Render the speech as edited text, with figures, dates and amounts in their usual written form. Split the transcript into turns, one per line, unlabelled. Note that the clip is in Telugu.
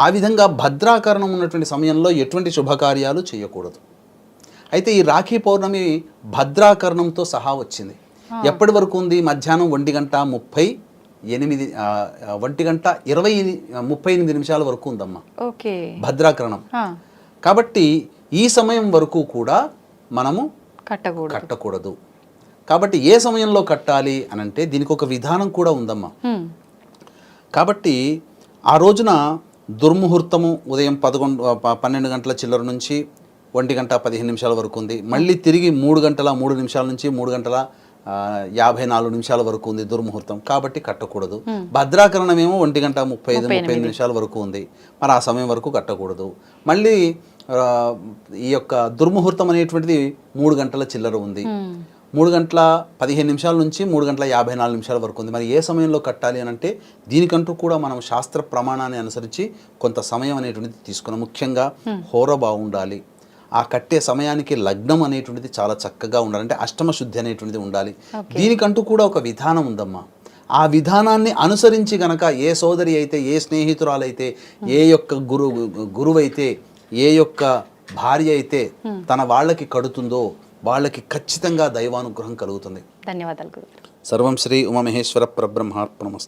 ఆ విధంగా భద్రాకరణం ఉన్నటువంటి సమయంలో ఎటువంటి శుభకార్యాలు చేయకూడదు. అయితే ఈ రాఖీ పౌర్ణమి భద్రాకరణంతో సహా వచ్చింది. ఎప్పటి వరకు ఉంది? మధ్యాహ్నం 1:38 వరకు ఉందమ్మా భద్రాకరణం. కాబట్టి ఈ సమయం వరకు కూడా మనము కట్టకూడదు. కాబట్టి ఏ సమయంలో కట్టాలి అని అంటే దీనికి ఒక విధానం కూడా ఉందమ్మా. కాబట్టి ఆ రోజున దుర్ముహూర్తము ఉదయం 12 గంటల చిల్లర నుంచి 1:15 వరకు ఉంది. మళ్ళీ తిరిగి 3 గంటల 3 నిమిషాల నుంచి 3 గంటల 54 వరకు ఉంది దుర్ముహూర్తం. కాబట్టి కట్టకూడదు. భద్రాకరణం ఏమో 1:35 వరకు ఉంది. మరి ఆ సమయం వరకు కట్టకూడదు. మళ్ళీ ఈ యొక్క దుర్ముహూర్తం అనేటువంటిది 3 గంటల చిల్లర ఉంది. 3:15 నుంచి 3:54 వరకు ఉంది. మరి ఏ సమయంలో కట్టాలి అని అంటే దీనికంటూ కూడా మనం శాస్త్ర ప్రమాణాన్ని అనుసరించి కొంత సమయం అనేటువంటిది తీసుకున్నాం. ముఖ్యంగా హోర బాగుండాలి. ఆ కట్టే సమయానికి లగ్నం అనేటువంటిది చాలా చక్కగా ఉండాలి. అంటే అష్టమ శుద్ధి అనేటువంటిది ఉండాలి. దీనికంటూ కూడా ఒక విధానం ఉందమ్మా. ఆ విధానాన్ని అనుసరించి గనక ఏ సోదరి అయితే, ఏ స్నేహితురాలైతే, ఏ యొక్క గురువైతే, ఏ యొక్క భార్య అయితే తన వాళ్ళకి కడుతుందో వాళ్ళకి ఖచ్చితంగా దైవానుగ్రహం కలుగుతుంది.
ధన్యవాదాలు గురుగారు.
సర్వం శ్రీ ఉమామహేశ్వర పరబ్రహ్మార్పణమస్తు.